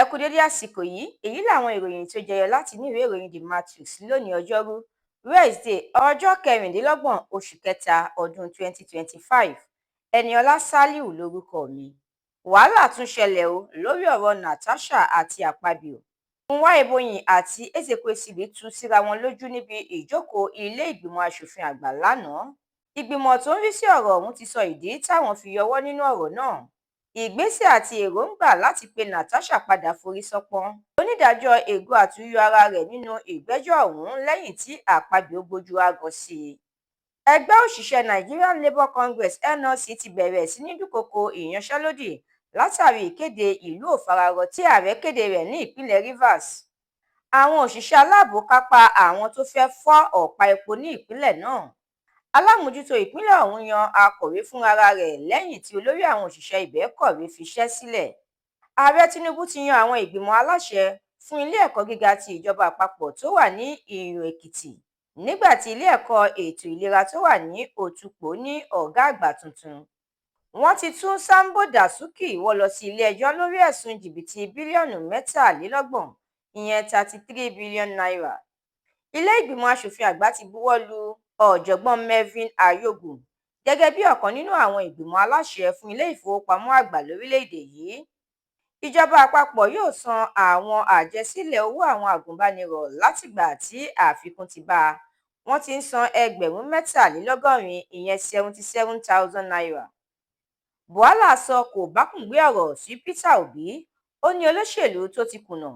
Ẹ kú dédé àsìkò yìí, èyí làwọn ìròyìn tó jẹyọ láti inú ìwé ìròyìn The Matrix lónìí ọjọ́rú Wednesday ọjọ́ kẹrìndínlọ́gbọ̀n oṣù kẹta ọdún 2025. Ẹniọlá Sálíù lórúkọ mi. Wàhálà tún ṣẹlẹ̀ o lórí ọ̀rọ̀ Natasha àti Akpabio. Nwaebonyi àti Ezekwesili tú síra wọn lójú níbi ìjókòó ilé ìgbìmọ̀ asòfin àgbà lánàá. Ìgbìmọ̀ tó ń rí sí ọ̀rọ̀ ọ̀hún ti sọ ìdí táwọn fi yọwọ́ nínú ọ̀rọ̀ náà. Ìgbésẹ̀ àti èròǹgbà láti pe Natasha padà forí ṣánpọ́n. Onídàájọ́ Ego àtúnyọ ara rẹ̀ nínú ìgbẹ́jọ́ ọ̀hún lẹ́yìn tí Akpabio gbójú aágan sí i. Ẹgbẹ́ òṣìṣẹ́ Nigerian Labour Congress (NLC) ti bẹ̀rẹ̀ sí ní dúnkòokò ìyanṣẹ́lódì látàrí ìkéde ìlú òfararọ tí ààrẹ kéde rẹ̀ ní ìpínlẹ̀ Rivers. Àwọn òṣìṣẹ́ aláàbò kápá àwọn tó fẹ́ fọ́ ọ̀pá epo ní ìpínlẹ̀ náà. Alámòjútó ìpínlẹ̀ ọ̀hún yan akọ̀wé fúnra rẹ̀ lẹ́yìn tí olórí àwọn òṣìṣẹ́ ibẹ̀ kọ̀wé fiṣẹ́ sílẹ̀. Ààrẹ Tinubu ti yan àwọn ìgbìmọ̀ aláṣẹ fún ilé ẹ̀kọ́ gíga ti ìjọba àpapọ̀ tó wà ní Ìrìn Èkìtì, nígbà tí ilé ẹ̀kọ́ ètò ìlera tó wà ní Òtùpó ní ọ̀gá àgbà tuntun. Wọ́n ti tún Sambo Dasuki wọ́ lọ sí ilé-ẹjọ́ lórí ẹ̀sùn jìbìtì bílíọ̀nù 23, ìyẹn 33 billion naira. Ilé ìgbìmọ̀ asòfin àgbà ti buwọ́ lu ọ̀jọ̀gbọ́n Melvin Ayogu gẹ́gẹ́ bí ọ̀kan nínú àwọn ìgbìmọ̀ aláṣẹ fún ilé ìfowópamọ́ àgbà lórílẹ̀-èdè yìí. Ìjọba àpapọ̀ yóò san àwọn àjẹsílẹ̀ owó àwọn agùnbánirọ̀ látìgbà tí àfikún ti bá a. Wọ́n ti ń san ẹgbẹ̀rún 63, ìyẹn 77,000 naira. Bùhálà sọ kòbákùngbé ọ̀rọ̀ sí Peter Obi. Ó ní olóṣèlú tó ti kùnà,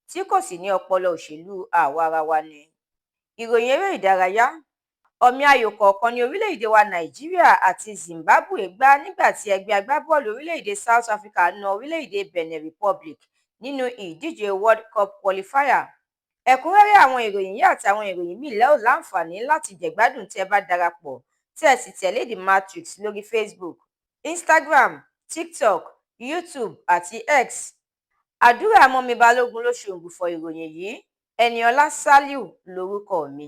tí kò sì ní ọpọlọ òṣèlú àwa-arawa ni. Ìròyìn eré ìdárayá. Ọ̀mì ayò kọ̀ọ̀kan ní orílẹ̀-èdè wa Nàìjíríà àti Zimbabwe gbá nígbà tí ẹgbẹ́ agbábọ́ọ̀lù orílẹ̀-èdè South Africa na orílẹ̀-èdè Benin Republic nínú ìdíje World Cup Qualifier. Ẹ̀kúnrẹ́rẹ́ àwọn ìròyìn yìí àtàwọn ìròyìn míì lẹ́ ò láǹfààní láti jẹ̀gbádùn tẹ́ ẹ bá darapọ̀ tẹ́ ẹ sì tẹ̀lé The Matrix lórí Facebook, Instagram, TikTok, YouTube àti X. Àdúrà mọ́mi Balógun ló ṣòǹgbùfọ̀ ìròyìn yìí. Ẹniọlá Sálíù lórúkọ mi.